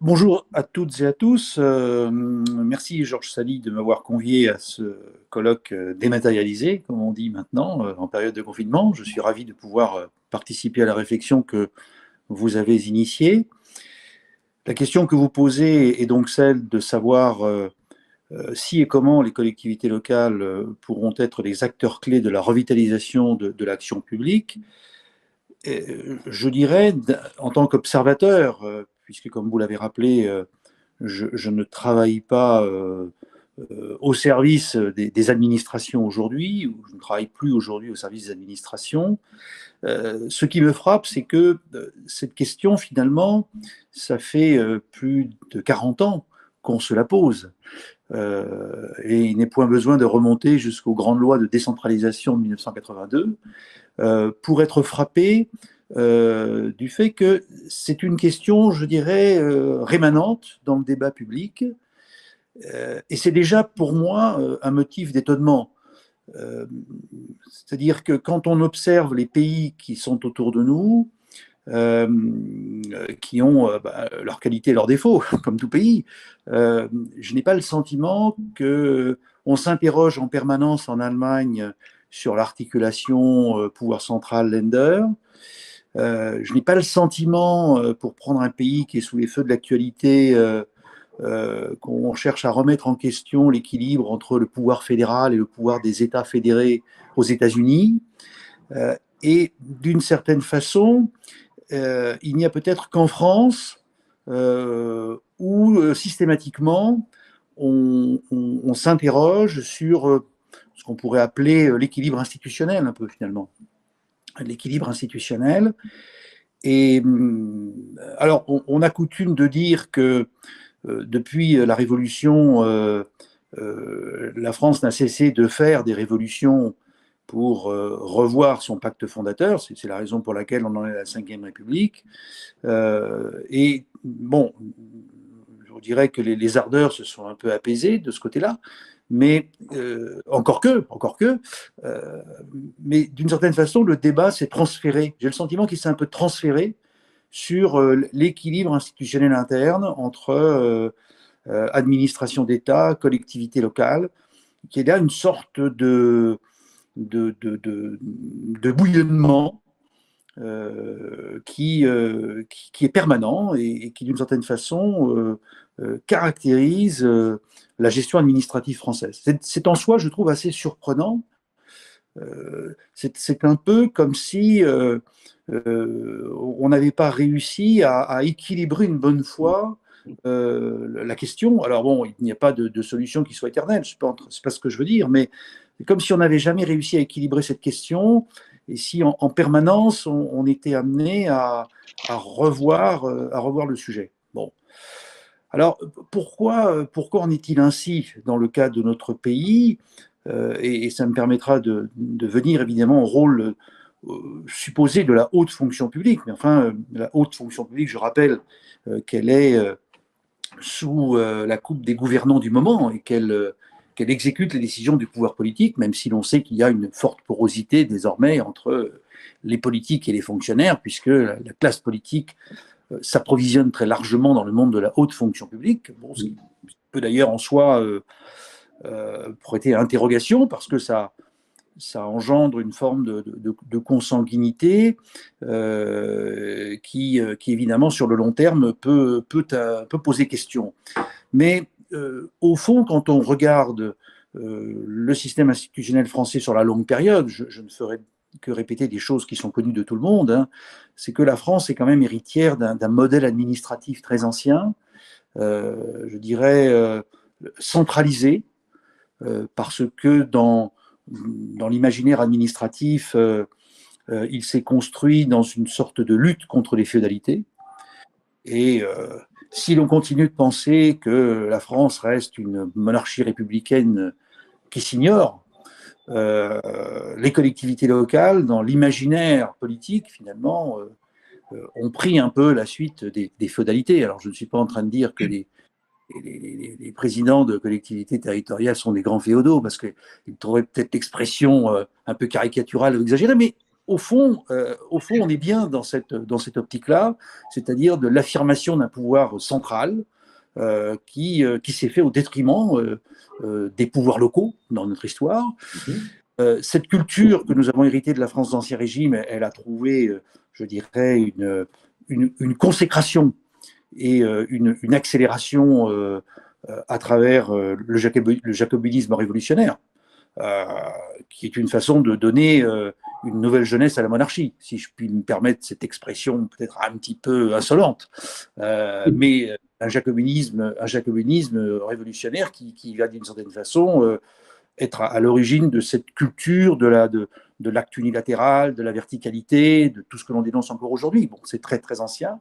Bonjour à toutes et à tous. Merci Georges Sali de m'avoir convié à ce colloque dématérialisé, comme on dit maintenant, en période de confinement. Je suis ravi de pouvoir participer à la réflexion que vous avez initiée. La question que vous posez est donc celle de savoir si et comment les collectivités locales pourront être les acteurs clés de la revitalisation de l'action publique. Je dirais, en tant qu'observateur, puisque comme vous l'avez rappelé, je ne travaille pas au service des administrations aujourd'hui, ou je ne travaille plus aujourd'hui au service des administrations. Ce qui me frappe, c'est que cette question, finalement, ça fait plus de 40 ans qu'on se la pose. Et il n'est point besoin de remonter jusqu'aux grandes lois de décentralisation de 1982 pour être frappé du fait que c'est une question, je dirais, rémanente dans le débat public. Et c'est déjà pour moi un motif d'étonnement. Euh, C'est-à-dire que quand on observe les pays qui sont autour de nous, euh, qui ont leurs qualités et leurs défauts, comme tout pays, je n'ai pas le sentiment qu'on s'interroge en permanence en Allemagne sur l'articulation pouvoir central-Länder. Je n'ai pas le sentiment, pour prendre un pays qui est sous les feux de l'actualité, qu'on cherche à remettre en question l'équilibre entre le pouvoir fédéral et le pouvoir des États fédérés aux États-Unis. Et d'une certaine façon, il n'y a peut-être qu'en France où systématiquement on s'interroge sur ce qu'on pourrait appeler l'équilibre institutionnel, un peu finalement. L'équilibre institutionnel. Et alors, on a coutume de dire que depuis la Révolution, la France n'a cessé de faire des révolutions pour revoir son pacte fondateur. C'est la raison pour laquelle on en est à la Ve République. Et bon, je dirais que les ardeurs se sont un peu apaisées de ce côté-là, mais encore que, mais d'une certaine façon, le débat s'est transféré. J'ai le sentiment qu'il s'est un peu transféré sur l'équilibre institutionnel interne entre administration d'État, collectivité locale, qui est là une sorte de bouillonnement qui est permanent et qui, d'une certaine façon, caractérise la gestion administrative française. C'est en soi, je trouve, assez surprenant. C'est un peu comme si on n'avait pas réussi à équilibrer une bonne fois la question. Alors bon, il n'y a pas de solution qui soit éternelle, c'est pas ce que je veux dire, mais c'est comme si on n'avait jamais réussi à équilibrer cette question et si en permanence on était amené à revoir le sujet. Bon. Alors pourquoi en est-il ainsi dans le cas de notre pays et ça me permettra de venir évidemment au rôle supposé de la haute fonction publique. Mais enfin, la haute fonction publique, je rappelle qu'elle est sous la coupe des gouvernants du moment et qu'elle exécute les décisions du pouvoir politique, même si l'on sait qu'il y a une forte porosité désormais entre les politiques et les fonctionnaires, puisque la classe politique s'approvisionne très largement dans le monde de la haute fonction publique, bon, ce qui peut d'ailleurs en soi prêter à interrogation, parce que ça engendre une forme de consanguinité qui, évidemment, sur le long terme, peut poser question. Mais au fond, quand on regarde le système institutionnel français sur la longue période, je ne ferai que répéter des choses qui sont connues de tout le monde, hein, c'est que la France est quand même héritière d'un modèle administratif très ancien, je dirais centralisé, parce que dans l'imaginaire administratif, il s'est construit dans une sorte de lutte contre les féodalités. Et si l'on continue de penser que la France reste une monarchie républicaine qui s'ignore, les collectivités locales, dans l'imaginaire politique, finalement, ont pris un peu la suite des féodalités. Alors, je ne suis pas en train de dire que les présidents de collectivités territoriales sont des grands féodaux, parce qu'ils trouveraient peut-être l'expression un peu caricaturale ou exagérée, mais au fond, on est bien dans cette optique-là, c'est-à-dire de l'affirmation d'un pouvoir central qui s'est fait au détriment des pouvoirs locaux dans notre histoire. Cette culture que nous avons héritée de la France d'Ancien Régime, elle a trouvé, je dirais, une consécration et une accélération à travers le jacobinisme révolutionnaire, qui est une façon de donner une nouvelle jeunesse à la monarchie, si je puis me permettre cette expression peut-être un petit peu insolente, mais un jacobinisme révolutionnaire qui va d'une certaine façon être à l'origine de cette culture de l'acte unilatéral, de la verticalité, de tout ce que l'on dénonce encore aujourd'hui. Bon, c'est très très ancien.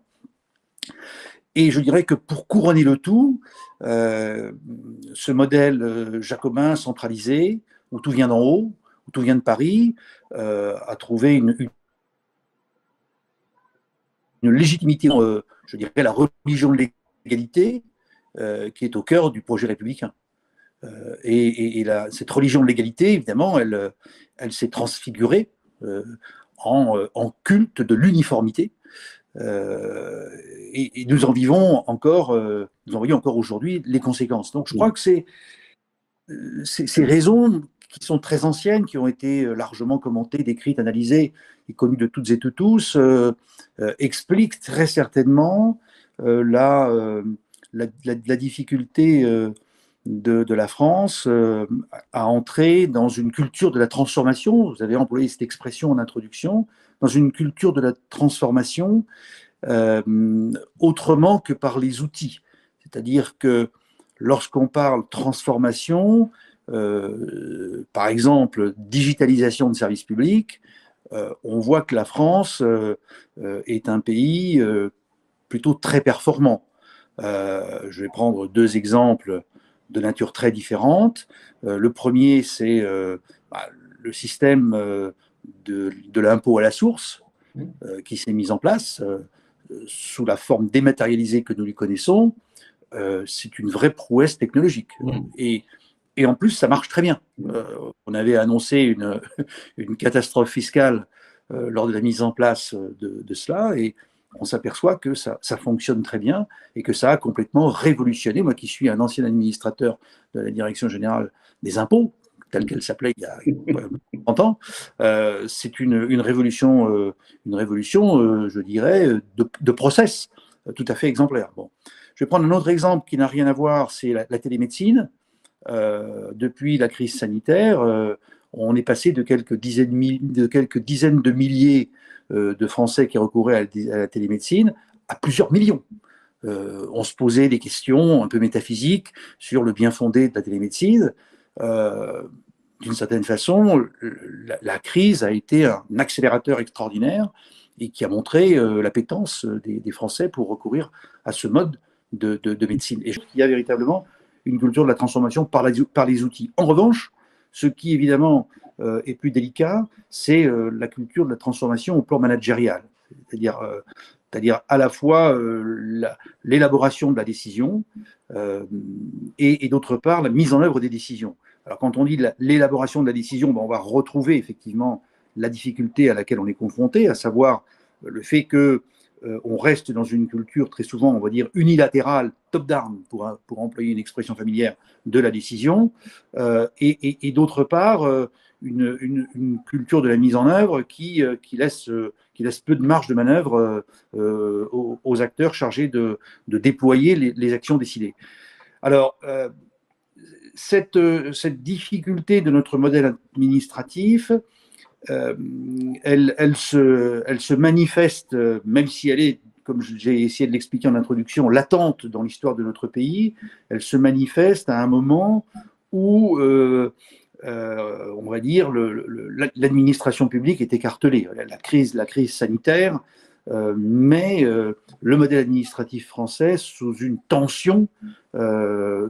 Et je dirais que pour couronner le tout, ce modèle jacobin centralisé, où tout vient d'en haut, où tout vient de Paris, a trouvé une légitimité, je dirais la religion de l'égalité, qui est au cœur du projet républicain. Cette religion de l'égalité, évidemment, elle s'est transfigurée en culte de l'uniformité. Et nous en vivons encore, nous en voyons encore aujourd'hui les conséquences. Donc je crois que ces raisons qui sont très anciennes, qui ont été largement commentées, décrites, analysées et connues de toutes et de tous, expliquent très certainement la difficulté de la France à entrer dans une culture de la transformation. Vous avez employé cette expression en introduction, dans une culture de la transformation autrement que par les outils. C'est-à-dire que lorsqu'on parle transformation, par exemple digitalisation de services publics, on voit que la France est un pays plutôt très performant. Je vais prendre deux exemples de nature très différente. Le premier, c'est le système de l'impôt à la source qui s'est mis en place sous la forme dématérialisée que nous lui connaissons. C'est une vraie prouesse technologique. Et en plus, ça marche très bien. On avait annoncé une catastrophe fiscale lors de la mise en place de cela, et on s'aperçoit que ça fonctionne très bien et que ça a complètement révolutionné. Moi qui suis un ancien administrateur de la Direction générale des impôts, telle qu'elle s'appelait il y a 30 ans, c'est une révolution, je dirais, de process tout à fait exemplaire. Bon. Je vais prendre un autre exemple qui n'a rien à voir, c'est la télémédecine. Depuis la crise sanitaire, on est passé de quelques dizaines de milliers de Français qui recouraient à la télémédecine à plusieurs millions. On se posait des questions un peu métaphysiques sur le bien fondé de la télémédecine. D'une certaine façon, la crise a été un accélérateur extraordinaire et qui a montré l'appétence des Français pour recourir à ce mode de médecine. Et il y a véritablement une culture de la transformation par les outils. En revanche, ce qui évidemment est plus délicat, c'est la culture de la transformation au plan managérial, c'est-à-dire à la fois l'élaboration de la décision et d'autre part la mise en œuvre des décisions. Alors quand on dit l'élaboration de la décision, ben, on va retrouver effectivement la difficulté à laquelle on est confronté, à savoir le fait que on reste dans une culture très souvent, on va dire, unilatérale, top-down, pour employer une expression familière, de la décision, et d'autre part, une culture de la mise en œuvre qui laisse peu de marge de manœuvre aux acteurs chargés de déployer les actions décidées. Alors, cette difficulté de notre modèle administratif, elle se manifeste, même si elle est, comme j'ai essayé de l'expliquer en introduction, latente dans l'histoire de notre pays, elle se manifeste à un moment où, on va dire, l'administration publique est écartelée. La crise sanitaire met le modèle administratif français sous une tension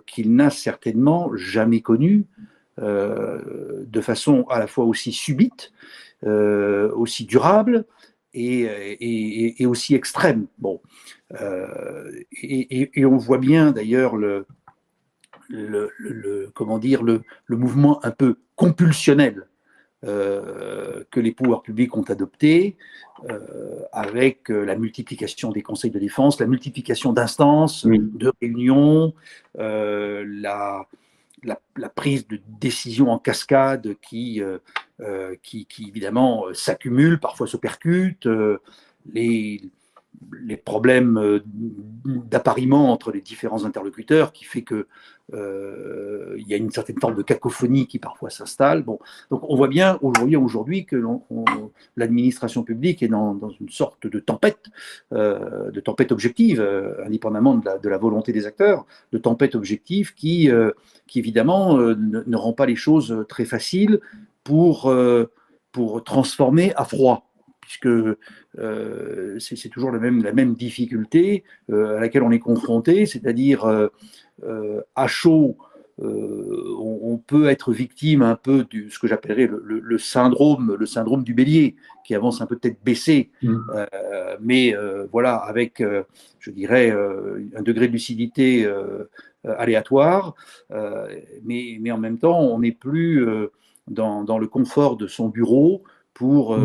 qu'il n'a certainement jamais connue, de façon à la fois aussi subite, aussi durable et aussi extrême. Bon. Et on voit bien d'ailleurs comment dire, le mouvement un peu compulsionnel que les pouvoirs publics ont adoptées, avec la multiplication des conseils de défense, la multiplication d'instances, Oui. de réunions, la prise de décision en cascade qui évidemment s'accumulent, parfois se percutent, les, les problèmes d'appariement entre les différents interlocuteurs qui fait que il y a une certaine forme de cacophonie qui parfois s'installe. Bon, donc on voit bien aujourd'hui que l'administration publique est dans une sorte de tempête objective, indépendamment de la volonté des acteurs, de tempête objective qui évidemment ne rend pas les choses très faciles pour transformer à froid puisque c'est toujours la même difficulté à laquelle on est confronté, c'est-à-dire à chaud, on peut être victime un peu de ce que j'appellerais le syndrome du bélier, qui avance un peu tête baissée, mais voilà, avec, je dirais, un degré de lucidité aléatoire, mais en même temps, on n'est plus dans le confort de son bureau pour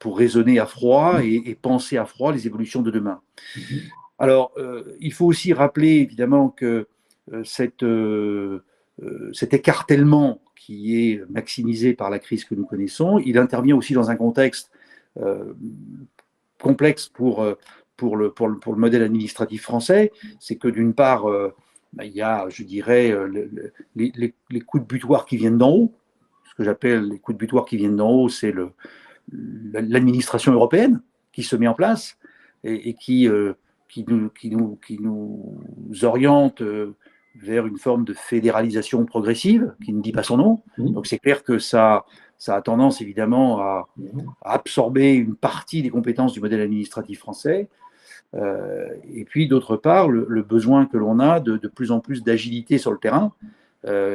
raisonner à froid et penser à froid les évolutions de demain. Alors, il faut aussi rappeler évidemment que cet écartèlement qui est maximisé par la crise que nous connaissons, il intervient aussi dans un contexte complexe pour le modèle administratif français. C'est que d'une part, il y a, je dirais, les coups de butoir qui viennent d'en haut. Ce que j'appelle les coups de butoir qui viennent d'en haut, c'est l'administration européenne qui se met en place et qui nous oriente vers une forme de fédéralisation progressive qui ne dit pas son nom. Donc c'est clair que ça a tendance évidemment à absorber une partie des compétences du modèle administratif français. Et puis d'autre part, le besoin que l'on a de plus en plus d'agilité sur le terrain,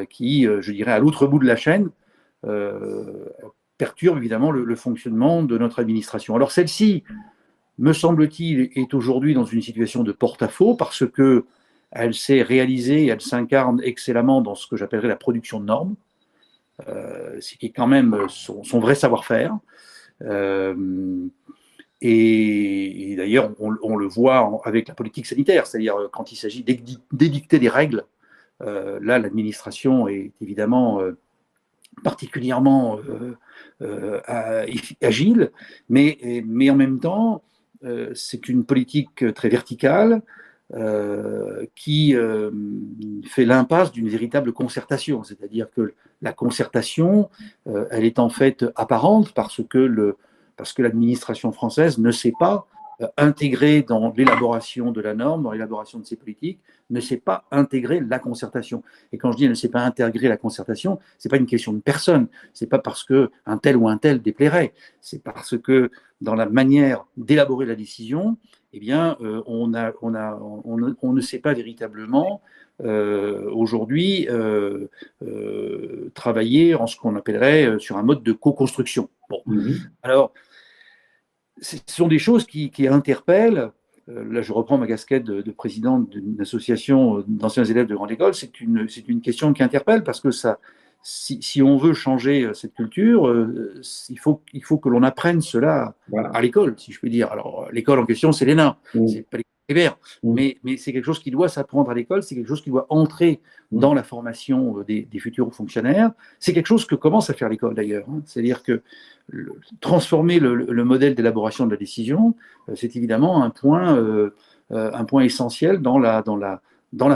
qui, je dirais, à l'autre bout de la chaîne, perturbe évidemment le fonctionnement de notre administration. Alors celle-ci, me semble-t-il, est aujourd'hui dans une situation de porte-à-faux parce qu'elle s'est réalisée, elle s'incarne excellemment dans ce que j'appellerais la production de normes, ce qui est quand même son vrai savoir-faire. Et d'ailleurs, on le voit avec la politique sanitaire, c'est-à-dire quand il s'agit d'édicter des règles, là, l'administration est évidemment particulièrement agile, mais en même temps, c'est une politique très verticale qui fait l'impasse d'une véritable concertation. C'est-à-dire que la concertation, elle est en fait apparente parce que l'administration française ne sait pas intégrer dans l'élaboration de la norme, dans l'élaboration de ses politiques, ne sait pas intégrer la concertation. Et quand je dis elle ne sait pas intégrer la concertation, ce n'est pas une question de personne, ce n'est pas parce qu'un tel ou un tel déplairait, c'est parce que dans la manière d'élaborer la décision, eh bien, on ne sait pas véritablement aujourd'hui travailler en ce qu'on appellerait sur un mode de co-construction. Bon. Alors, ce sont des choses qui interpellent. Là, je reprends ma casquette de président d'une association d'anciens élèves de grande école. C'est une question qui interpelle parce que si on veut changer cette culture, il faut que l'on apprenne cela à l'école, si je puis dire. Alors, l'école en question, c'est l'ENA, c'est pas l'école primaire, mais c'est quelque chose qui doit s'apprendre à l'école, c'est quelque chose qui doit entrer dans la formation des futurs fonctionnaires. C'est quelque chose que commence à faire l'école d'ailleurs. C'est-à-dire que transformer le modèle d'élaboration de la décision, c'est évidemment un point essentiel dans la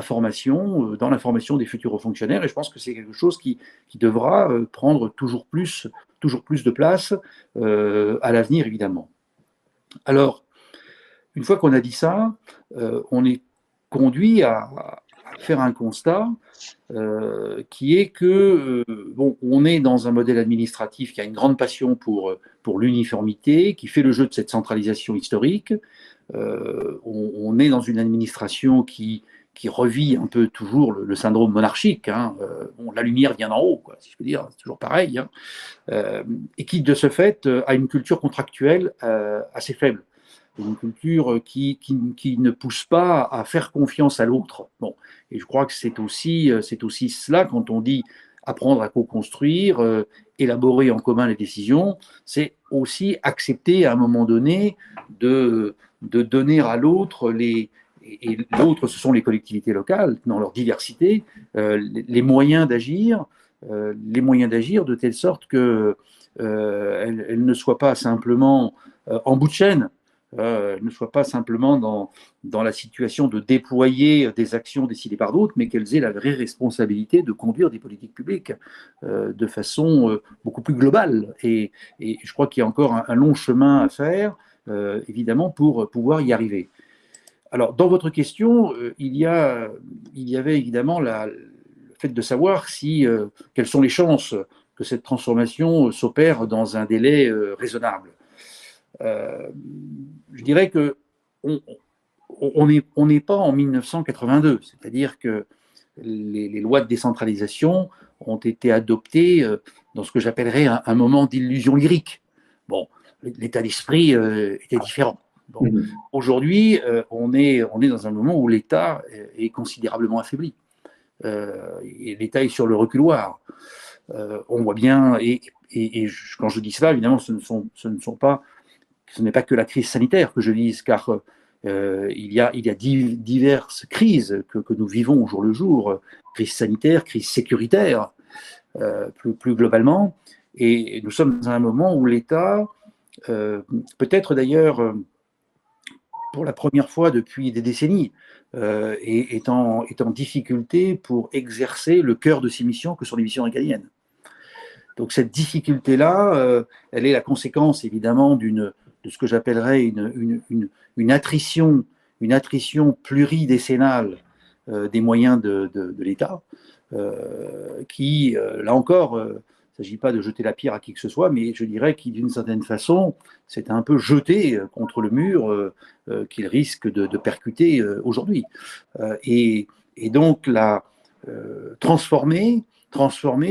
formation des futurs fonctionnaires. Et je pense que c'est quelque chose qui devra prendre toujours plus de place à l'avenir, évidemment. Alors, une fois qu'on a dit ça, on est conduit à faire un constat qui est que on est dans un modèle administratif qui a une grande passion pour l'uniformité, qui fait le jeu de cette centralisation historique. On est dans une administration qui revit un peu toujours le syndrome monarchique. La lumière vient d'en haut, quoi, si je peux dire, c'est toujours pareil. Et qui, de ce fait, a une culture contractuelle assez faible. Une culture qui ne pousse pas à faire confiance à l'autre. Bon, et je crois que c'est aussi cela quand on dit apprendre à co-construire, élaborer en commun les décisions, c'est aussi accepter à un moment donné de donner à l'autre et l'autre, ce sont les collectivités locales, dans leur diversité, les moyens d'agir, de telle sorte que elles ne soient pas simplement en bout de chaîne, ne soient pas simplement dans la situation de déployer des actions décidées par d'autres, mais qu'elles aient la vraie responsabilité de conduire des politiques publiques de façon beaucoup plus globale. Et je crois qu'il y a encore un long chemin à faire, évidemment, pour pouvoir y arriver. Alors, dans votre question, il y avait évidemment le fait de savoir quelles sont les chances que cette transformation s'opère dans un délai raisonnable. Je dirais que on n'est pas en 1982, c'est-à-dire que les lois de décentralisation ont été adoptées dans ce que j'appellerais un moment d'illusion lyrique. Bon, l'état d'esprit était différent. Bon. Aujourd'hui, on est dans un moment où l'État est considérablement affaibli. Et l'État est sur le reculoir. On voit bien, quand je dis cela, évidemment, ce n'est pas que la crise sanitaire que je vise, car il y a diverses crises que nous vivons au jour le jour, crise sanitaire, crise sécuritaire, plus globalement. Et nous sommes dans un moment où l'État, peut-être d'ailleurs pour la première fois depuis des décennies, est en difficulté pour exercer le cœur de ses missions, que sont les missions régaliennes. Donc cette difficulté-là, elle est la conséquence évidemment de ce que j'appellerais une attrition pluridécennale des moyens de l'État, qui, là encore, il ne s'agit pas de jeter la pierre à qui que ce soit, mais je dirais qu'il, d'une certaine façon, c'est un peu jeté contre le mur qu'il risque de percuter aujourd'hui. Et donc, transformer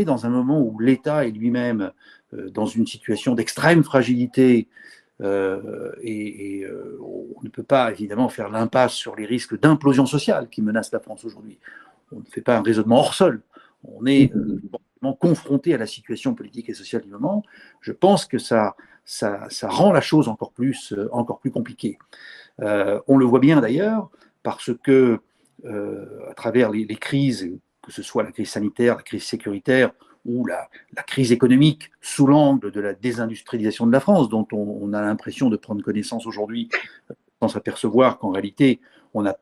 dans un moment où l'État est lui-même dans une situation d'extrême fragilité, on ne peut pas évidemment faire l'impasse sur les risques d'implosion sociale qui menacent la France aujourd'hui. On ne fait pas un raisonnement hors sol. On est confronté à la situation politique et sociale du moment. Je pense que ça rend la chose encore plus compliquée. On le voit bien d'ailleurs parce que à travers les crises, que ce soit la crise sanitaire, la crise sécuritaire ou la crise économique sous l'angle de la désindustrialisation de la France, dont on a l'impression de prendre connaissance aujourd'hui sans s'apercevoir qu'en réalité, on a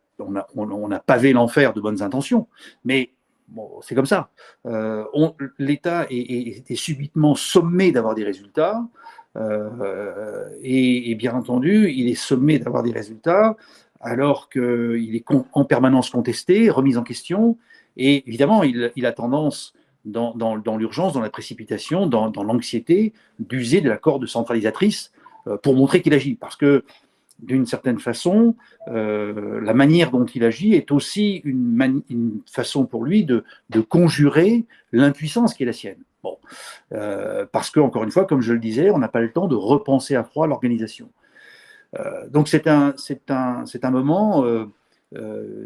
pavé l'enfer de bonnes intentions. Mais bon, c'est comme ça. L'État est subitement sommé d'avoir des résultats. Et bien entendu, il est sommé d'avoir des résultats alors qu'il est en permanence contesté, remis en question. Et évidemment, il a tendance, dans l'urgence, dans la précipitation, dans l'anxiété, d'user de la corde centralisatrice pour montrer qu'il agit. Parce que, d'une certaine façon, la manière dont il agit est aussi une façon pour lui de conjurer l'impuissance qui est la sienne. Bon, parce que, encore une fois, comme je le disais, on n'a pas le temps de repenser à froid l'organisation. Donc c'est un moment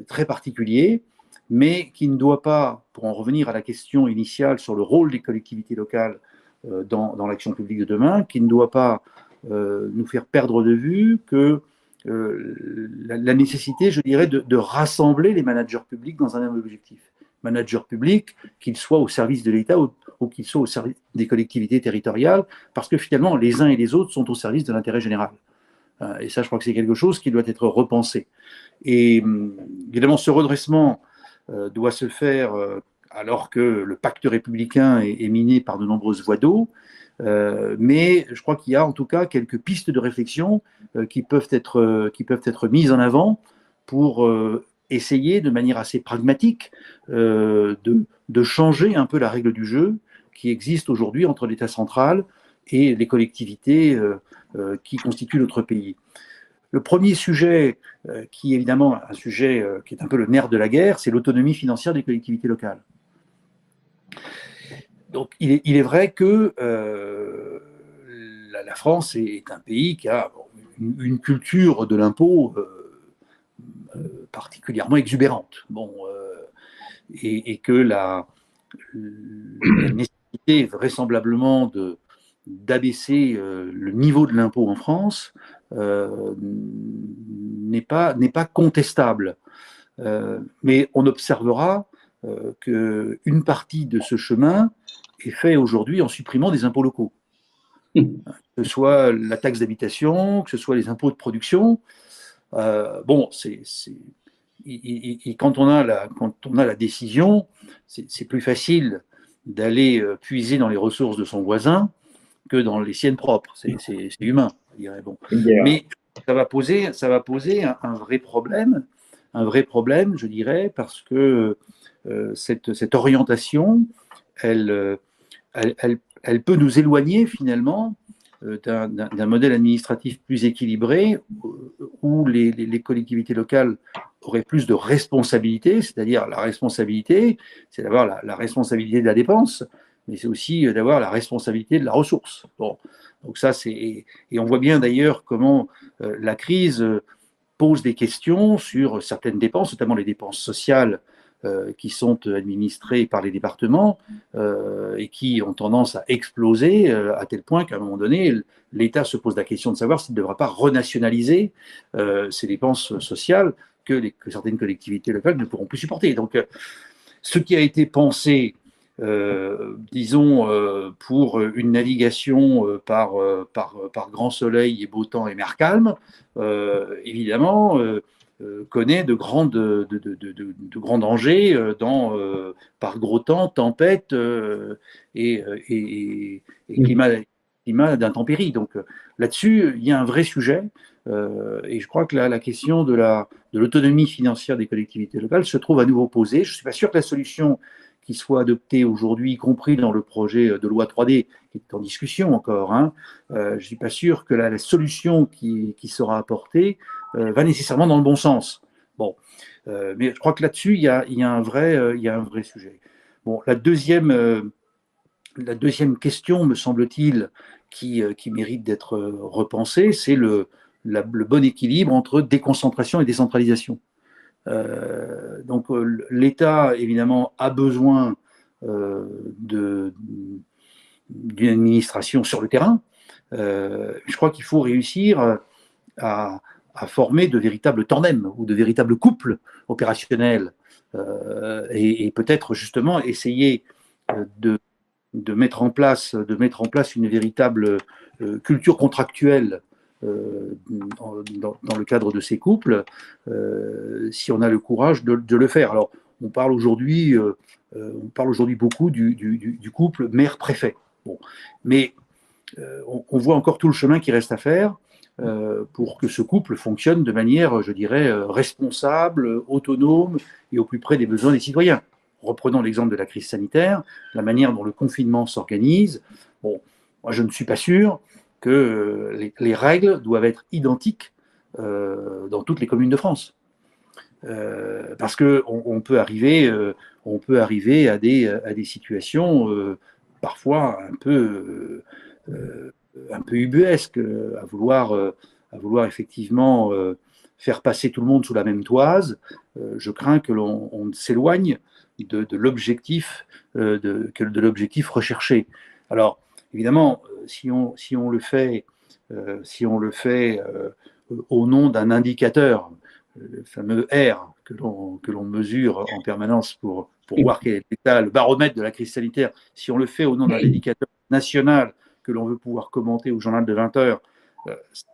très particulier, mais qui ne doit pas, pour en revenir à la question initiale sur le rôle des collectivités locales dans l'action publique de demain, qui ne doit pas nous faire perdre de vue que la nécessité, je dirais, de rassembler les managers publics dans un même objectif. Managers publics, qu'ils soient au service de l'État ou qu'ils soient au service des collectivités territoriales, parce que finalement, les uns et les autres sont au service de l'intérêt général. Et ça, je crois que c'est quelque chose qui doit être repensé. Et évidemment, ce redressement doit se faire alors que le pacte républicain est miné par de nombreuses voies d'eau. Mais je crois qu'il y a en tout cas quelques pistes de réflexion qui peuvent être mises en avant pour essayer de manière assez pragmatique de changer un peu la règle du jeu qui existe aujourd'hui entre l'État central et les collectivités qui constituent notre pays. Le premier sujet, qui est évidemment un sujet qui est un peu le nerf de la guerre, c'est l'autonomie financière des collectivités locales. Donc il est vrai que la France est un pays qui a une culture de l'impôt particulièrement exubérante. Bon, et que la nécessité vraisemblablement d'abaisser le niveau de l'impôt en France n'est pas contestable. Mais on observera qu'une partie de ce chemin est fait aujourd'hui en supprimant des impôts locaux. Que ce soit la taxe d'habitation, que ce soit les impôts de production. Bon, quand on a la décision, c'est plus facile d'aller puiser dans les ressources de son voisin que dans les siennes propres. C'est humain, je dirais. Bon. Mais ça va poser un vrai problème, je dirais, parce que cette orientation, elle peut nous éloigner finalement d'un modèle administratif plus équilibré où les collectivités locales auraient plus de responsabilités, c'est-à-dire la responsabilité, c'est d'avoir la responsabilité de la dépense, mais c'est aussi d'avoir la responsabilité de la ressource. Bon, donc ça, et on voit bien d'ailleurs comment la crise pose des questions sur certaines dépenses, notamment les dépenses sociales qui sont administrées par les départements et qui ont tendance à exploser à tel point qu'à un moment donné, l'État se pose la question de savoir s'il ne devra pas renationaliser ces dépenses sociales que certaines collectivités locales ne pourront plus supporter. Donc, ce qui a été pensé, disons, pour une navigation par grand soleil et beau temps et mer calme, évidemment, connaît de grands dangers par gros temps, tempête et climat d'intempéries. Donc là-dessus, il y a un vrai sujet. Et je crois que la question de l'autonomie financière des collectivités locales se trouve à nouveau posée. Je ne suis pas sûr que la solution qui soit adoptée aujourd'hui, y compris dans le projet de loi 3D, qui est en discussion encore, je ne suis pas sûr que la solution qui sera apportée va nécessairement dans le bon sens. Bon, mais je crois que là-dessus, il y a un vrai sujet. Bon, la deuxième question, me semble-t-il, qui mérite d'être repensée, c'est le bon équilibre entre déconcentration et décentralisation. Donc l'État, évidemment, a besoin d'une administration sur le terrain. Je crois qu'il faut réussir à former de véritables tandems ou de véritables couples opérationnels et peut-être justement essayer de mettre en place une véritable culture contractuelle dans le cadre de ces couples, si on a le courage de le faire. Alors, on parle aujourd'hui beaucoup du couple maire-préfet. Bon. Mais on voit encore tout le chemin qui reste à faire pour que ce couple fonctionne de manière, je dirais, responsable, autonome et au plus près des besoins des citoyens. Reprenons l'exemple de la crise sanitaire, la manière dont le confinement s'organise. Bon, moi, je ne suis pas sûr que les règles doivent être identiques dans toutes les communes de France. Parce qu'on peut arriver à des situations parfois un peu ubuesques, à vouloir effectivement faire passer tout le monde sous la même toise. Je crains que l'on s'éloigne de l'objectif recherché. Alors, évidemment, si on le fait au nom d'un indicateur, le fameux R que l'on mesure en permanence pour voir quel est l'état, le baromètre de la crise sanitaire, si on le fait au nom d'un indicateur national que l'on veut pouvoir commenter au journal de 20 heures,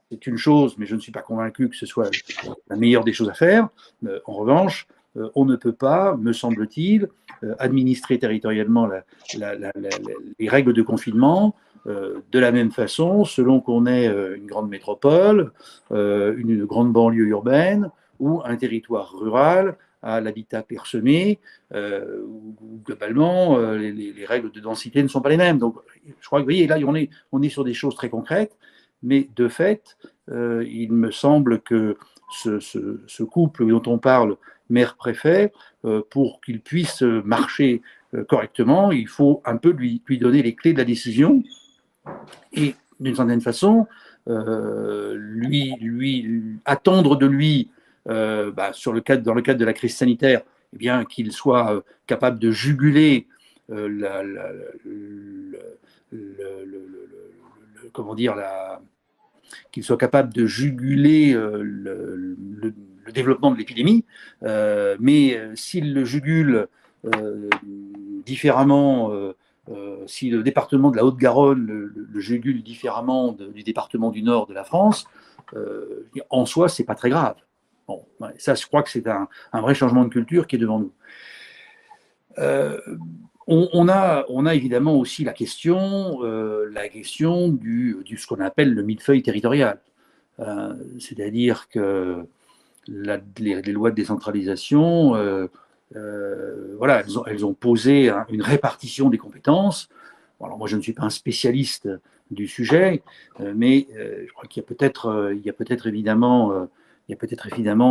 c'est une chose, mais je ne suis pas convaincu que ce soit la meilleure des choses à faire. En revanche, on ne peut pas, me semble-t-il, administrer territorialement les règles de confinement de la même façon, selon qu'on est une grande métropole, une grande banlieue urbaine ou un territoire rural à l'habitat clairsemé, où globalement les règles de densité ne sont pas les mêmes. Donc je crois que vous voyez, là on est sur des choses très concrètes, mais de fait, il me semble que ce couple dont on parle, maire-préfet, pour qu'il puisse marcher correctement, il faut un peu lui donner les clés de la décision et d'une certaine façon lui attendre de lui dans le cadre de la crise sanitaire, eh bien qu'il soit capable de juguler comment dire, qu'il soit capable de juguler le développement de l'épidémie, mais s'il le jugule différemment, si le département de la Haute-Garonne le jugule différemment du département du Nord de la France, en soi, c'est pas très grave. Bon, ouais, ça, je crois que c'est un vrai changement de culture qui est devant nous. On a évidemment aussi la question du ce qu'on appelle le millefeuille territorial. C'est-à-dire que les lois de décentralisation, voilà, elles ont posé une répartition des compétences. Bon, alors moi, je ne suis pas un spécialiste du sujet, mais je crois qu'il y a peut-être évidemment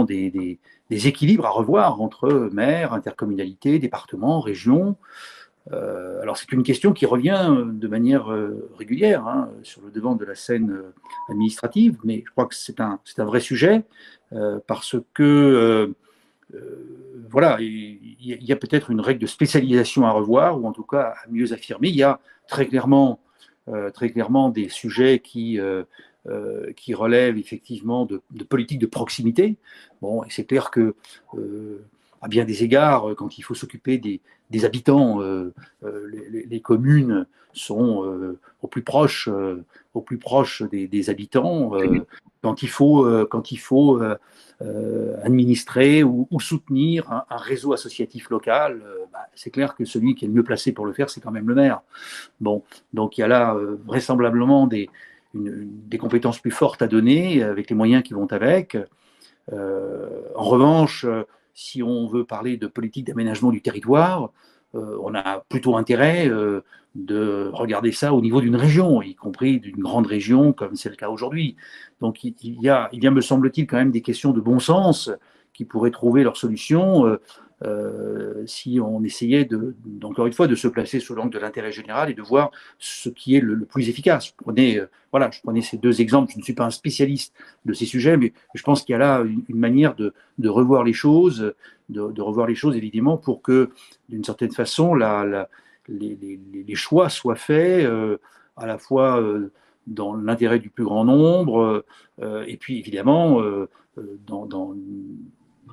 des équilibres à revoir entre maires, intercommunalités, départements, régions. Alors c'est une question qui revient de manière régulière sur le devant de la scène administrative, mais je crois que c'est un vrai sujet parce que voilà, il y a peut-être une règle de spécialisation à revoir ou en tout cas à mieux affirmer. Il y a très clairement des sujets qui relèvent effectivement de politique de proximité. Bon, et c'est clair que à bien des égards, quand il faut s'occuper des habitants, les communes sont au plus proche des habitants. Quand il faut administrer ou soutenir un réseau associatif local, c'est clair que celui qui est le mieux placé pour le faire, c'est quand même le maire. Bon, donc il y a là vraisemblablement des compétences plus fortes à donner avec les moyens qui vont avec. En revanche, si on veut parler de politique d'aménagement du territoire, on a plutôt intérêt de regarder ça au niveau d'une région, y compris d'une grande région comme c'est le cas aujourd'hui. Donc il y a, me semble-t-il, quand même des questions de bon sens qui pourraient trouver leur solution si on essayait, encore une fois, de se placer sous l'angle de l'intérêt général et de voir ce qui est le plus efficace. Je prenais ces deux exemples. Je ne suis pas un spécialiste de ces sujets, mais je pense qu'il y a là une manière de revoir les choses, évidemment, pour que, d'une certaine façon, les choix soient faits à la fois dans l'intérêt du plus grand nombre et puis, évidemment,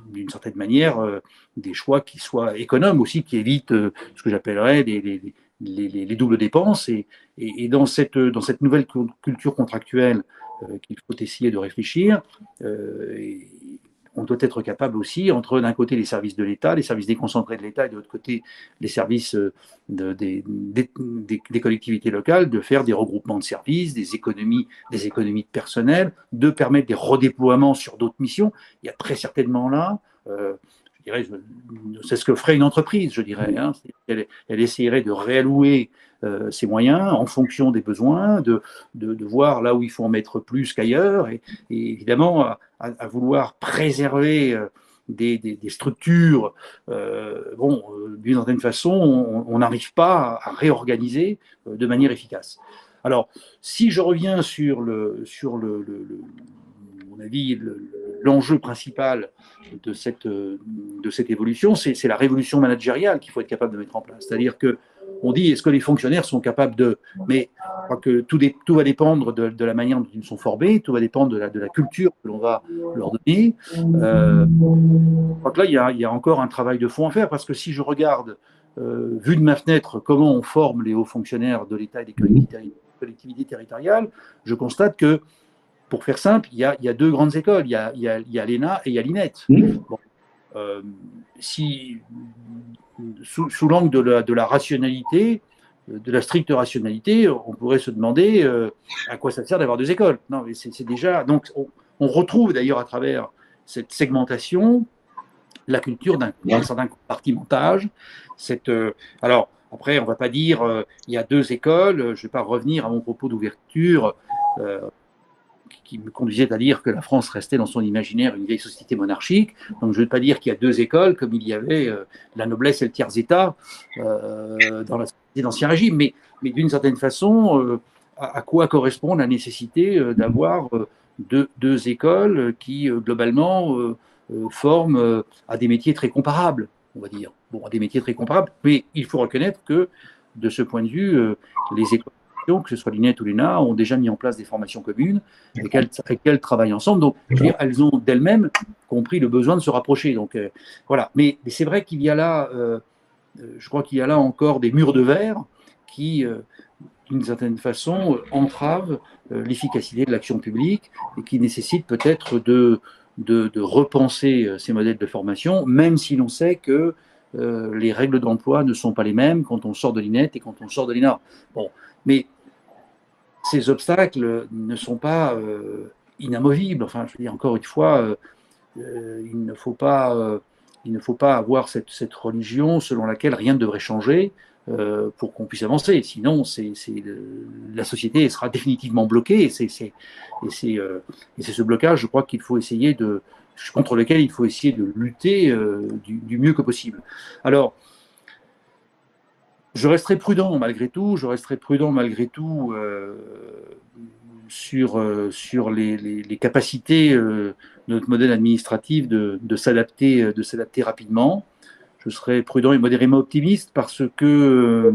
d'une certaine manière, des choix qui soient économes aussi, qui évitent ce que j'appellerais les doubles dépenses. Et dans cette nouvelle culture contractuelle qu'il faut essayer de réfléchir, on doit être capable aussi, entre d'un côté les services de l'État, les services déconcentrés de l'État, et de l'autre côté les services des collectivités locales, de faire des regroupements de services, des économies de personnel, de permettre des redéploiements sur d'autres missions. Il y a très certainement là, je dirais, c'est ce que ferait une entreprise, je dirais. Elle essayerait de réallouer ses moyens en fonction des besoins, de voir là où il faut en mettre plus qu'ailleurs, et évidemment à vouloir préserver des structures. D'une certaine façon, on n'arrive pas à réorganiser de manière efficace. Alors, si je reviens sur mon avis, l'enjeu principal de cette évolution, c'est la révolution managériale qu'il faut être capable de mettre en place. C'est-à-dire que on dit, est-ce que les fonctionnaires sont capables de... Mais je crois que tout va dépendre de la manière dont ils sont formés, tout va dépendre de la culture que l'on va leur donner. Je crois que là, il y a encore un travail de fond à faire, parce que si je regarde, vu de ma fenêtre, comment on forme les hauts fonctionnaires de l'État et des collectivités territoriales, je constate que, pour faire simple, il y a deux grandes écoles. Il y a l'ENA et il y a l'INET. Bon, sous l'angle de la rationalité, de la stricte rationalité, on pourrait se demander à quoi ça sert d'avoir deux écoles. Non, mais c'est déjà... Donc, on retrouve d'ailleurs à travers cette segmentation la culture d'un certain compartimentage. Alors, après, on ne va pas dire il y a deux écoles. Je ne vais pas revenir à mon propos d'ouverture qui me conduisait à dire que la France restait dans son imaginaire une vieille société monarchique. Donc je ne veux pas dire qu'il y a deux écoles comme il y avait la noblesse et le tiers-état dans la société d'Ancien Régime, mais d'une certaine façon, à quoi correspond la nécessité d'avoir deux écoles qui globalement forment à des métiers très comparables. on va dire, bon, des métiers très comparables, mais il faut reconnaître que, de ce point de vue, les écoles, que ce soit l'INET ou l'ENA, ont déjà mis en place des formations communes et qu'elles travaillent ensemble. Donc, je veux dire, elles ont d'elles-mêmes compris le besoin de se rapprocher. Donc, voilà. Mais c'est vrai qu'il y a là, je crois qu'il y a là encore des murs de verre qui, d'une certaine façon, entravent l'efficacité de l'action publique et qui nécessitent peut-être de repenser ces modèles de formation, même si l'on sait que les règles d'emploi ne sont pas les mêmes quand on sort de l'INET et quand on sort de l'ENA. Bon, mais ces obstacles ne sont pas inamovibles. Enfin, je veux dire, encore une fois, il ne faut pas avoir cette religion selon laquelle rien ne devrait changer pour qu'on puisse avancer. Sinon, la société sera définitivement bloquée. Et c'est ce blocage, je crois, contre lequel il faut essayer de lutter du mieux que possible. Alors, je resterai prudent malgré tout. Sur les capacités de notre modèle administratif de s'adapter rapidement. Je serai prudent et modérément optimiste parce que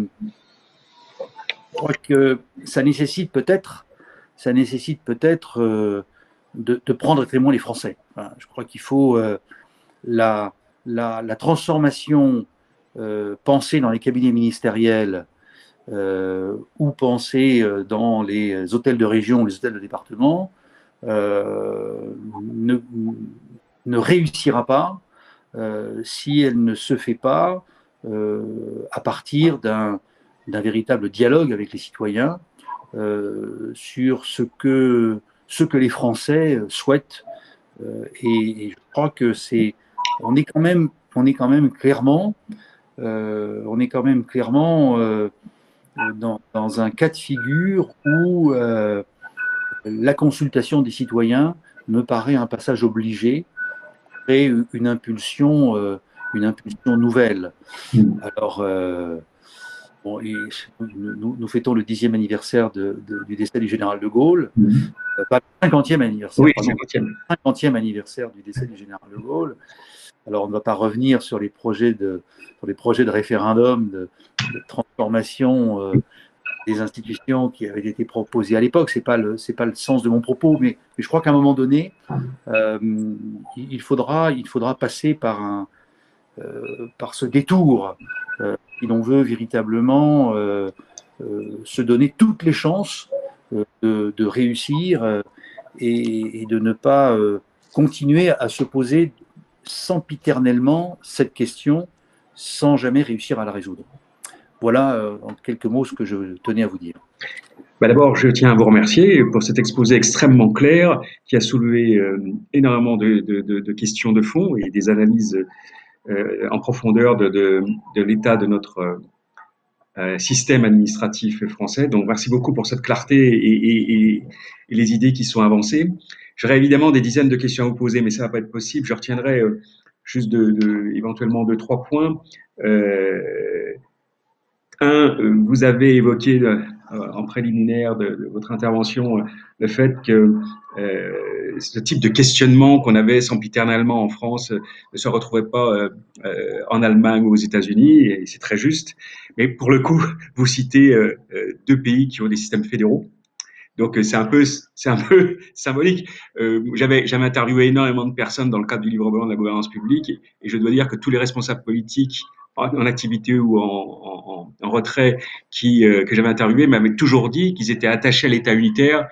je crois que ça nécessite peut-être de prendre témoin les Français. Enfin, je crois qu'il faut la transformation pensée dans les cabinets ministériels ou pensée dans les hôtels de région, les hôtels de département, ne réussira pas si elle ne se fait pas à partir d'un véritable dialogue avec les citoyens sur ce que les Français souhaitent. Et je crois que on est quand même clairement dans un cas de figure où la consultation des citoyens me paraît un passage obligé et une impulsion nouvelle. Alors, bon, nous fêtons le 10e anniversaire du décès du général de Gaulle, pas le 50e anniversaire, oui, pardon, 50e anniversaire du décès du général de Gaulle. Alors, on ne va pas revenir sur les projets de référendum, de transformation des institutions qui avaient été proposées à l'époque. C'est pas le sens de mon propos, mais je crois qu'à un moment donné, il faudra passer par ce détour si l'on veut véritablement se donner toutes les chances de réussir et de ne pas continuer à se poser sempiternellement cette question sans jamais réussir à la résoudre. Voilà en quelques mots ce que je tenais à vous dire. D'abord, je tiens à vous remercier pour cet exposé extrêmement clair qui a soulevé énormément de questions de fond et des analyses en profondeur de l'état de notre système administratif français. Donc, merci beaucoup pour cette clarté et les idées qui sont avancées. J'aurais évidemment des dizaines de questions à vous poser, mais ça va pas être possible. Je retiendrai juste éventuellement 2-3 points. Vous avez évoqué en préliminaire de votre intervention le fait que ce type de questionnement qu'on avait sempiternellement en France ne se retrouvait pas en Allemagne ou aux États-Unis, et c'est très juste. Mais pour le coup, vous citez deux pays qui ont des systèmes fédéraux. Donc c'est un peu symbolique. J'avais interviewé énormément de personnes dans le cadre du livre blanc de la gouvernance publique, et je dois dire que tous les responsables politiques en activité ou en retrait que j'avais interviewés m'avaient toujours dit qu'ils étaient attachés à l'État unitaire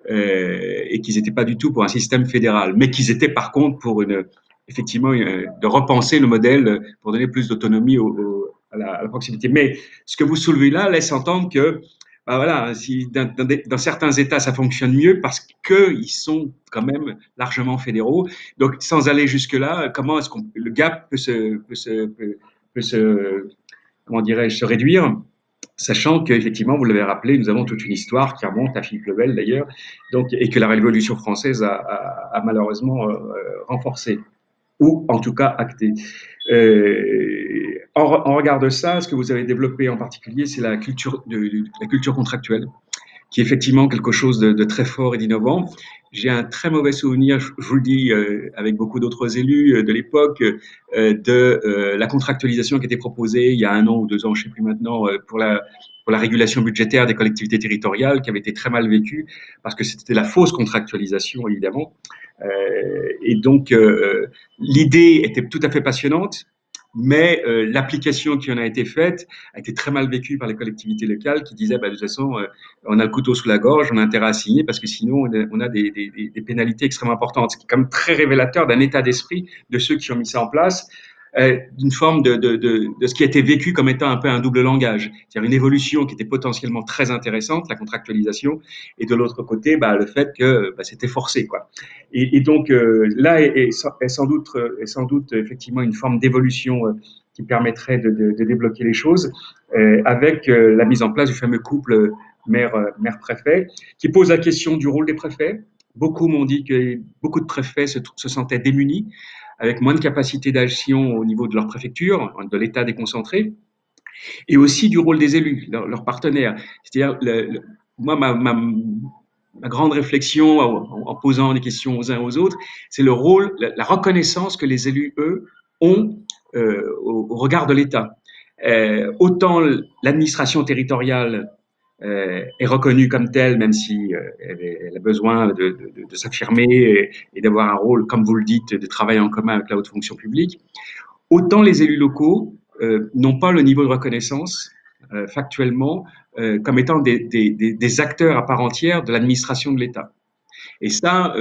et qu'ils n'étaient pas du tout pour un système fédéral, mais qu'ils étaient par contre pour effectivement de repenser le modèle pour donner plus d'autonomie à la proximité. Mais ce que vous soulevez là laisse entendre que voilà, si dans certains États ça fonctionne mieux parce qu'ils sont quand même largement fédéraux. Donc sans aller jusque là, comment est-ce que le gap peut se comment dirais-je se réduire, sachant qu'effectivement, vous l'avez rappelé, nous avons toute une histoire qui remonte à Philippe le Bel d'ailleurs, donc et que la Révolution française a malheureusement renforcé ou en tout cas acté. En regard de ça, ce que vous avez développé en particulier, c'est la culture contractuelle. qui est effectivement quelque chose de très fort et d'innovant. J'ai un très mauvais souvenir, je vous le dis, avec beaucoup d'autres élus de l'époque, de la contractualisation qui était proposée il y a 1 an ou 2 ans, je ne sais plus maintenant, pour la régulation budgétaire des collectivités territoriales, qui avait été très mal vécue, parce que c'était la fausse contractualisation, évidemment. Et donc, l'idée était tout à fait passionnante, mais l'application qui en a été faite a été très mal vécue par les collectivités locales qui disaient, bah, de toute façon, on a le couteau sous la gorge, on a intérêt à signer parce que sinon, on a des pénalités extrêmement importantes. Ce qui est quand même très révélateur d'un état d'esprit de ceux qui ont mis ça en place, d'une forme de ce qui a été vécu comme étant un peu un double langage, c'est-à-dire une évolution qui était potentiellement très intéressante, la contractualisation, et de l'autre côté, bah, le fait que bah, c'était forcé, quoi. Et donc là est sans doute effectivement une forme d'évolution qui permettrait de débloquer les choses avec la mise en place du fameux couple maire-préfet, qui pose la question du rôle des préfets. Beaucoup m'ont dit que beaucoup de préfets se sentaient démunis, avec moins de capacité d'action au niveau de leur préfecture, de l'État déconcentré, et aussi du rôle des élus, leurs partenaires. C'est-à-dire, moi, ma grande réflexion en posant des questions aux uns aux autres, c'est le rôle, la reconnaissance que les élus, eux, ont au regard de l'État. Autant l'administration territoriale est reconnue comme telle, même si elle a besoin de s'affirmer et d'avoir un rôle, comme vous le dites, de travail en commun avec la haute fonction publique, autant les élus locaux n'ont pas le niveau de reconnaissance factuellement comme étant des acteurs à part entière de l'administration de l'État. Et ça,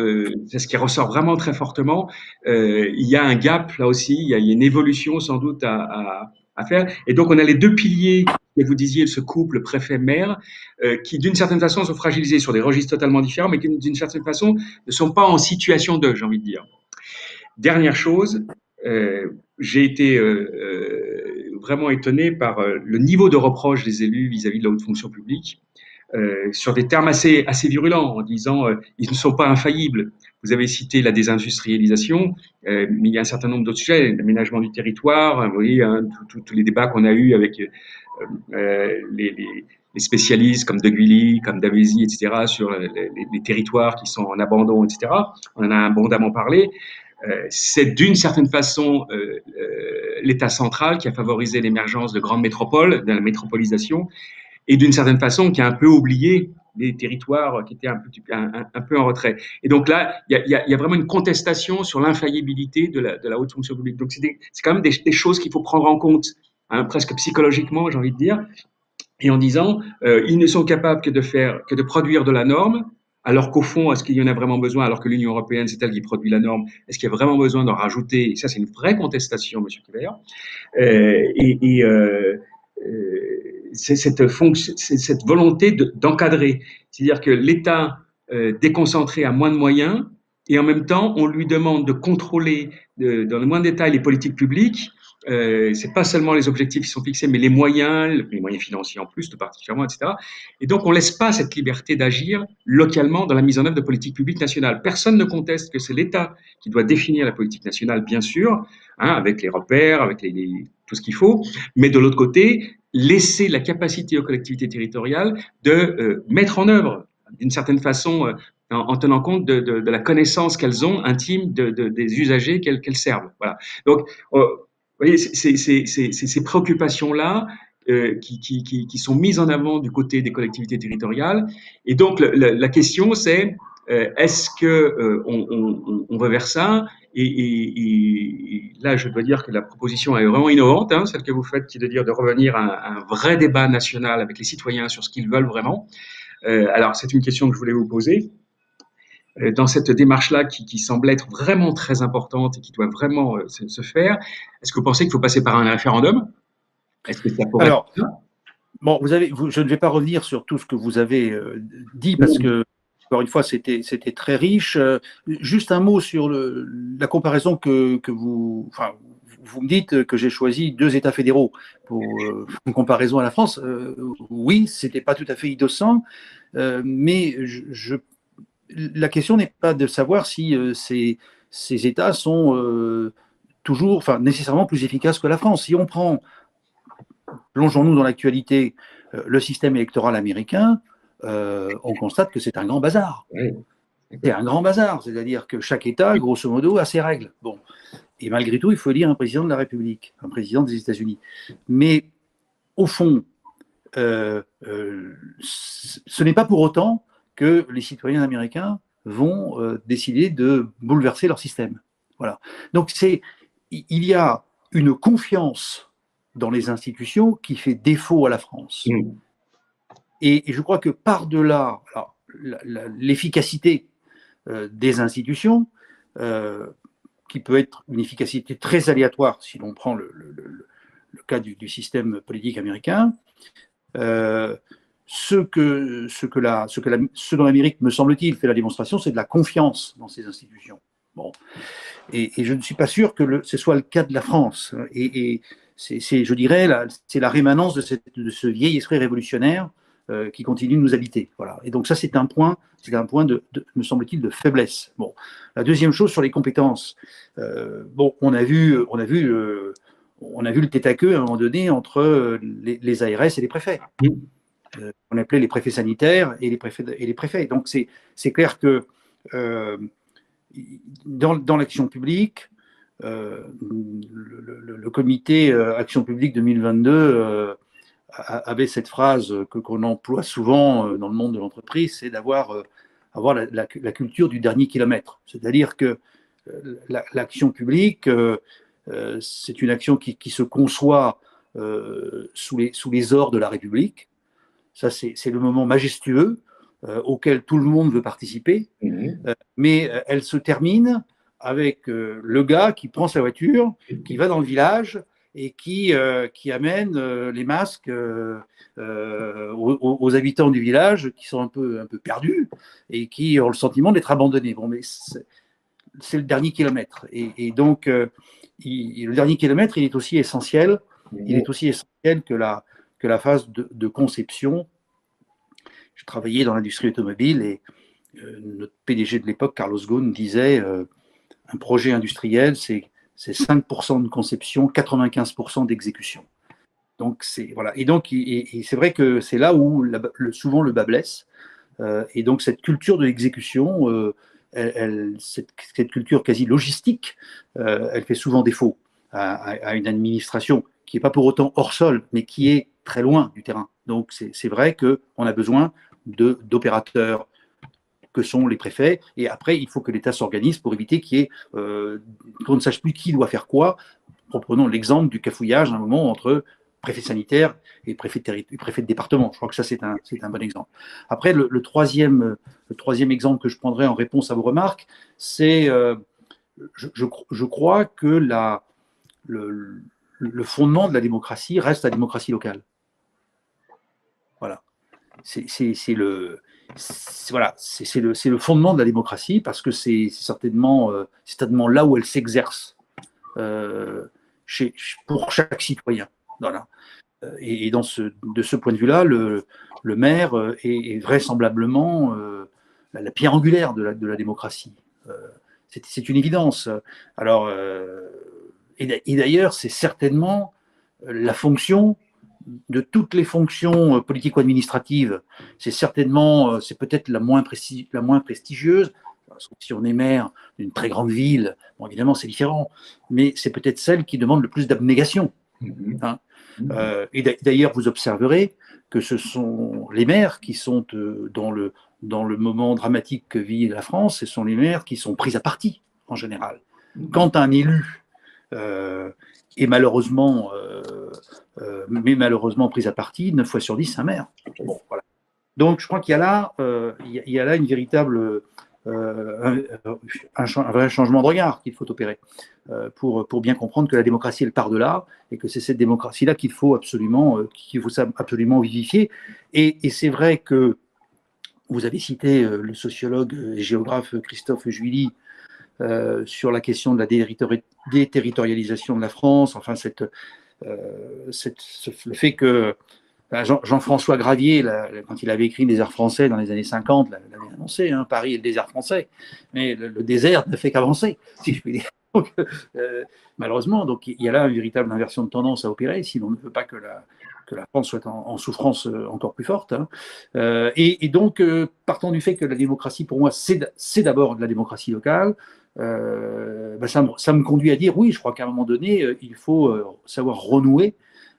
c'est ce qui ressort vraiment très fortement. Il y a un gap là aussi, il y a une évolution sans doute à faire. Et donc, on a les deux piliers que vous disiez, ce couple préfet-maire, qui d'une certaine façon sont fragilisés sur des registres totalement différents, mais qui d'une certaine façon ne sont pas en situation de, j'ai envie de dire. Dernière chose, j'ai été vraiment étonné par le niveau de reproche des élus vis-à-vis de la haute fonction publique, sur des termes assez virulents, en disant ils ne sont pas infaillibles. Vous avez cité la désindustrialisation, mais il y a un certain nombre d'autres sujets, l'aménagement du territoire, vous voyez, hein, tous les débats qu'on a eus avec les spécialistes comme De Guilly, comme Davesi, etc., sur les territoires qui sont en abandon, etc. On en a abondamment parlé. C'est d'une certaine façon l'État central qui a favorisé l'émergence de grandes métropoles, de la métropolisation, et d'une certaine façon qui a un peu oublié les territoires qui étaient un peu en retrait. Et donc là, il y a vraiment une contestation sur l'infaillibilité de la haute fonction publique. Donc c'est quand même des choses qu'il faut prendre en compte, hein, presque psychologiquement, j'ai envie de dire, et en disant ils ne sont capables que de produire de la norme, alors qu'au fond, est-ce qu'il y en a vraiment besoin, alors que l'Union européenne, c'est elle qui produit la norme, est-ce qu'il y a vraiment besoin d'en rajouter? Et ça, c'est une vraie contestation, M. Keller. C'est cette volonté d'encadrer. C'est-à-dire que l'État déconcentré a moins de moyens, et en même temps, on lui demande de contrôler dans le moins de détail les politiques publiques. C'est pas seulement les objectifs qui sont fixés, mais les moyens financiers en plus, tout particulièrement, etc. Et donc, on laisse pas cette liberté d'agir localement dans la mise en œuvre de politiques publiques nationales. Personne ne conteste que c'est l'État qui doit définir la politique nationale, bien sûr, hein, avec les repères, avec tout ce qu'il faut. Mais de l'autre côté, laisser la capacité aux collectivités territoriales de mettre en œuvre, d'une certaine façon, en tenant compte de la connaissance qu'elles ont intime des usagers qu'elles servent. Voilà. Donc, vous voyez, ces préoccupations-là qui sont mises en avant du côté des collectivités territoriales. Et donc, la question, c'est est-ce que on va vers ça? Et là, je dois dire que la proposition est vraiment innovante, hein, celle que vous faites, qui est de dire de revenir à un vrai débat national avec les citoyens sur ce qu'ils veulent vraiment. Alors, c'est une question que je voulais vous poser. Dans cette démarche-là qui semble être vraiment très importante et qui doit vraiment se faire, est-ce que vous pensez qu'il faut passer par un référendum? Est-ce que ça pourrait Alors, bon, je ne vais pas revenir sur tout ce que vous avez dit parce que, encore une fois, c'était très riche. Juste un mot sur la comparaison que vous me dites que j'ai choisi 2 États fédéraux pour une comparaison à la France. Oui, c'était pas tout à fait innocent, mais la question n'est pas de savoir si ces États sont toujours, nécessairement plus efficaces que la France. Si on prend, plongeons-nous dans l'actualité, le système électoral américain, on constate que c'est un grand bazar. Oui. C'est un grand bazar, c'est-à-dire que chaque État, grosso modo, a ses règles. Bon. Et malgré tout, il faut élire un président de la République, un président des États-Unis. Mais au fond, ce n'est pas pour autant que les citoyens américains vont décider de bouleverser leur système. Voilà. Donc il y a une confiance dans les institutions qui fait défaut à la France. Mmh. Et je crois que par-delà l'efficacité des institutions, qui peut être une efficacité très aléatoire si l'on prend le cas du système politique américain, ce dont l'Amérique, me semble-t-il, fait la démonstration, c'est de la confiance dans ces institutions. Bon. Et je ne suis pas sûr que ce soit le cas de la France. Et je dirais, c'est la rémanence de ce vieil esprit révolutionnaire qui continue de nous habiter. Voilà. Et donc ça, c'est un point me semble-t-il, de faiblesse. Bon. La deuxième chose sur les compétences. Bon, on a vu le tête-à-queue à un moment donné entre les ARS et les préfets. On appelait les préfets sanitaires et les préfets. Donc c'est clair que dans l'action publique, le comité Action publique 2022 avait cette phrase qu'on emploie souvent dans le monde de l'entreprise, c'est d'avoir la culture du dernier kilomètre. C'est-à-dire que l'action publique, c'est une action qui se conçoit sous les ors de la République. Ça, c'est le moment majestueux auquel tout le monde veut participer, mais elle se termine avec le gars qui prend sa voiture, qui va dans le village et qui amène les masques aux habitants du village qui sont un peu perdus et qui ont le sentiment d'être abandonnés. Bon, mais c'est le dernier kilomètre. Et donc, le dernier kilomètre, il est aussi essentiel. Il est aussi essentiel que la phase de conception. Je travaillais dans l'industrie automobile et notre PDG de l'époque, Carlos Ghosn, disait un projet industriel, c'est 5% de conception, 95% d'exécution. Donc, voilà. Et donc, c'est vrai que c'est là où souvent le bas blesse. Et donc, cette culture de l'exécution, cette culture quasi logistique, elle fait souvent défaut à une administration qui n'est pas pour autant hors sol, mais qui est très loin du terrain. Donc, c'est vrai qu'on a besoin d'opérateurs que sont les préfets, et après, il faut que l'État s'organise pour éviter qu'on ne sache plus qui doit faire quoi. Reprenons l'exemple du cafouillage à un moment entre préfet sanitaire et préfet de département. Je crois que ça, c'est un bon exemple. Après, le troisième exemple que je prendrai en réponse à vos remarques, c'est, je crois que le fondement de la démocratie reste la démocratie locale. Voilà. C'est le fondement de la démocratie parce que c'est certainement là où elle s'exerce pour chaque citoyen. Voilà. Et de ce point de vue-là, le maire est vraisemblablement la pierre angulaire de la démocratie. C'est une évidence. Alors, et d'ailleurs, c'est certainement la fonction de toutes les fonctions politico-administratives. C'est peut-être la moins prestigieuse. Si on est maire d'une très grande ville, bon, évidemment, c'est différent. Mais c'est peut-être celle qui demande le plus d'abnégation. Hein. Et d'ailleurs, vous observerez que ce sont les maires qui sont dans le moment dramatique que vit la France, ce sont les maires qui sont pris à partie, en général. Quand un élu est malheureusement pris à partie, 9 fois sur 10, c'est un maire. Bon, voilà. Donc, je crois qu'il y a là une véritable... un vrai changement de regard qu'il faut opérer pour bien comprendre que la démocratie, elle part de là et que c'est cette démocratie-là qu'il faut absolument vivifier. Et c'est vrai que vous avez cité le sociologue et géographe Christophe Juilly sur la question de la déterritorialisation de la France, enfin le fait que Jean-François Gravier, quand il avait écrit Le désert français dans les années 50, l'avait annoncé, Paris est le désert français, mais le désert ne fait qu'avancer, si je puis dire. Donc, malheureusement, donc, il y a là une véritable inversion de tendance à opérer si l'on ne veut pas que la France soit en souffrance encore plus forte. Hein. Et donc, partant du fait que la démocratie, pour moi, c'est d'abord de la démocratie locale, ça me conduit à dire, oui, je crois qu'à un moment donné, il faut savoir renouer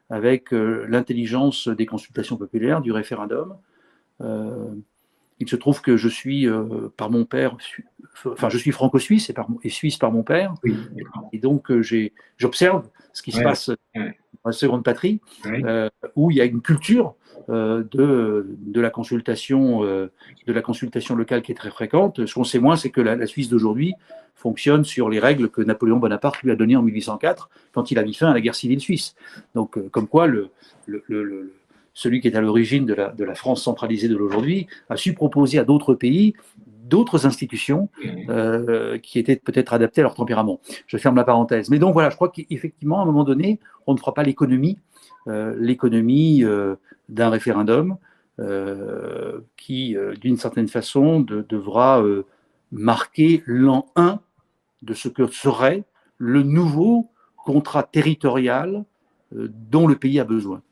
avec l'intelligence des consultations populaires, du référendum. Euh, il se trouve que je suis, par mon père, je suis franco-suisse et suisse par mon père. Oui, Et donc, j'observe ce qui se ouais, passe ouais, dans la seconde patrie, ouais, où il y a une culture de la consultation locale qui est très fréquente. Ce qu'on sait moins, c'est que la Suisse d'aujourd'hui fonctionne sur les règles que Napoléon Bonaparte lui a données en 1804, quand il a mis fin à la guerre civile suisse. Donc, comme quoi, celui qui est à l'origine de la France centralisée de l'aujourd'hui a su proposer à d'autres pays d'autres institutions qui étaient peut-être adaptées à leur tempérament. Je ferme la parenthèse. Mais donc voilà, je crois qu'effectivement, à un moment donné, on ne fera pas l'économie d'un référendum qui, d'une certaine façon, devra marquer l'an 1 de ce que serait le nouveau contrat territorial dont le pays a besoin.